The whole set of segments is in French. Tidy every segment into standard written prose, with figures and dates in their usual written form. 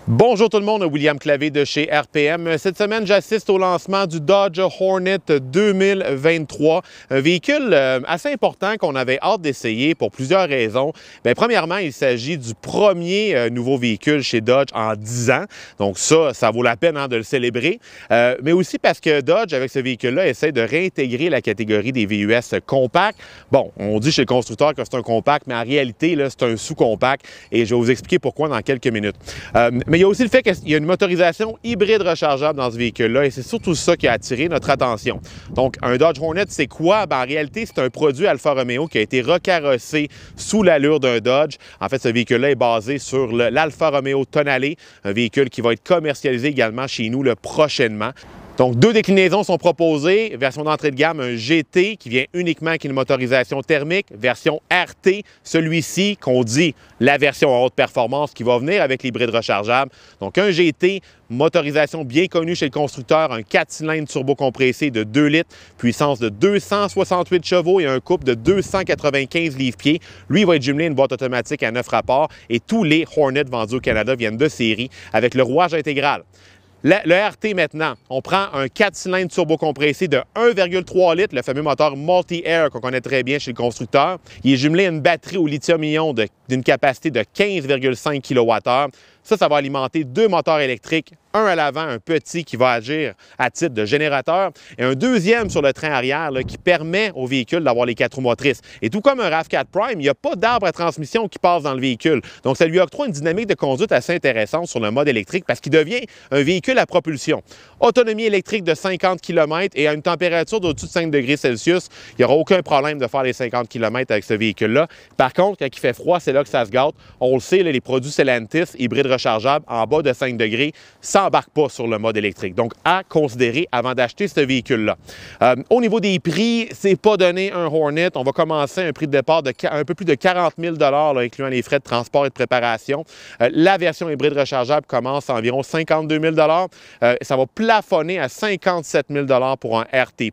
Bonjour tout le monde, William Clavé de chez RPM. Cette semaine, j'assiste au lancement du Dodge Hornet 2023, un véhicule assez important qu'on avait hâte d'essayer pour plusieurs raisons. Bien, premièrement, il s'agit du premier nouveau véhicule chez Dodge en 10 ans, donc ça vaut la peine de le célébrer, mais aussi parce que Dodge, avec ce véhicule-là, essaie de réintégrer la catégorie des VUS compacts. Bon, on dit chez le constructeur que c'est un compact, mais en réalité, c'est un sous-compact et je vais vous expliquer pourquoi dans quelques minutes. Mais il y a aussi le fait qu'il y a une motorisation hybride rechargeable dans ce véhicule-là et c'est surtout ça qui a attiré notre attention. Donc, un Dodge Hornet, c'est quoi? En réalité, c'est un produit Alfa Romeo qui a été recarrossé sous l'allure d'un Dodge. En fait, ce véhicule-là est basé sur l'Alfa Romeo Tonale, un véhicule qui va être commercialisé également chez nous prochainement. Donc, deux déclinaisons sont proposées. Version d'entrée de gamme, un GT qui vient uniquement avec une motorisation thermique. Version RT, celui-ci qu'on dit la version en haute performance qui va venir avec l'hybride rechargeable. Donc, un GT, motorisation bien connue chez le constructeur, un 4 cylindres turbocompressé de 2 litres, puissance de 268 chevaux et un couple de 295 livres-pieds. Lui, il va être jumelé à une boîte automatique à 9 rapports et tous les Hornets vendus au Canada viennent de série avec le rouage intégral. Le RT maintenant, on prend un 4 cylindres turbocompressé de 1,3 litres, le fameux moteur Multi-Air qu'on connaît très bien chez le constructeur. Il est jumelé à une batterie au lithium-ion d'une capacité de 15,5 kWh. Ça va alimenter deux moteurs électriques, un à l'avant, un petit qui va agir à titre de générateur, et un deuxième sur le train arrière qui permet au véhicule d'avoir les 4 roues motrices. Et tout comme un RAV4 Prime, il n'y a pas d'arbre à transmission qui passe dans le véhicule. Donc, ça lui octroie une dynamique de conduite assez intéressante sur le mode électrique parce qu'il devient un véhicule à propulsion. Autonomie électrique de 50 km et à une température d'au-dessus de 5 degrés Celsius, il n'y aura aucun problème de faire les 50 km avec ce véhicule-là. Par contre, quand il fait froid, c'est là que ça se gâte. On le sait, les produits Stellantis, hybrides rechargeables en bas de 5 degrés, s'embarquent pas sur le mode électrique. Donc, à considérer avant d'acheter ce véhicule-là. Au niveau des prix, c'est pas donné un Hornet. On va commencer à un prix de départ de un peu plus de 40 000 incluant les frais de transport et de préparation. La version hybride rechargeable commence à environ 52 000 ça va plafonner à 57 000 pour un RT+.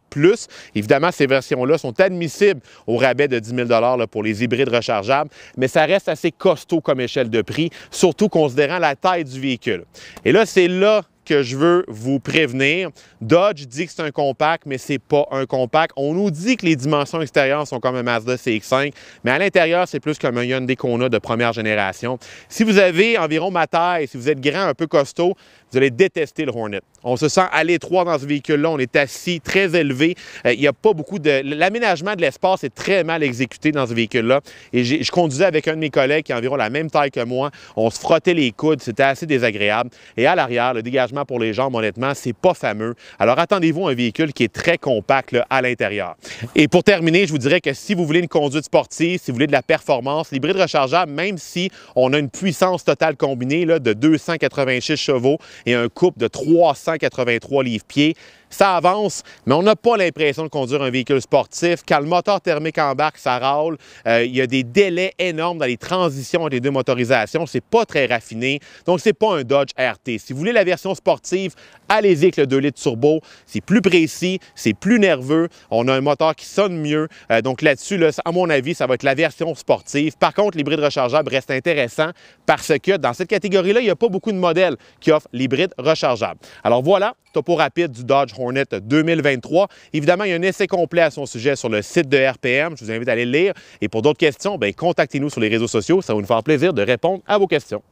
Évidemment, ces versions-là sont admissibles au rabais de 10 000 pour les hybrides rechargeables, mais ça reste assez costaud comme échelle de prix, surtout considérant la taille du véhicule. Et là, c'est là que je veux vous prévenir. Dodge dit que c'est un compact, mais c'est pas un compact. On nous dit que les dimensions extérieures sont comme un Mazda CX-5, mais à l'intérieur, c'est plus comme un Hyundai Kona de première génération. Si vous avez environ ma taille, si vous êtes grand, un peu costaud, vous allez détester le Hornet. On se sent à l'étroit dans ce véhicule-là, on est assis très élevé. Il n'y a pas beaucoup de... L'aménagement de l'espace est très mal exécuté dans ce véhicule-là. Et je conduisais avec un de mes collègues qui a environ la même taille que moi. On se frottait les coudes, c'était assez désagréable. Et à l'arrière, le dégagement pour les jambes, honnêtement, c'est pas fameux. Alors attendez-vous un véhicule qui est très compact à l'intérieur. Et pour terminer, je vous dirais que si vous voulez une conduite sportive, si vous voulez de la performance, l'hybride rechargeable, même si on a une puissance totale combinée de 286 chevaux et un couple de 383 livres-pieds, ça avance, mais on n'a pas l'impression de conduire un véhicule sportif. Quand le moteur thermique embarque, ça râle. Il y a des délais énormes dans les transitions entre les deux motorisations. C'est pas très raffiné. Donc, c'est pas un Dodge RT. Si vous voulez la version sportive, allez-y avec le 2 litres turbo. C'est plus précis, c'est plus nerveux. On a un moteur qui sonne mieux. Donc, là-dessus, à mon avis, ça va être la version sportive. Par contre, l'hybride rechargeable reste intéressant parce que dans cette catégorie-là, il n'y a pas beaucoup de modèles qui offrent l'hybride rechargeable. Alors voilà, topo rapide du Dodge Hornet 2023. Évidemment, il y a un essai complet à son sujet sur le site de RPM. Je vous invite à aller le lire. Et pour d'autres questions, contactez-nous sur les réseaux sociaux. Ça va nous faire plaisir de répondre à vos questions.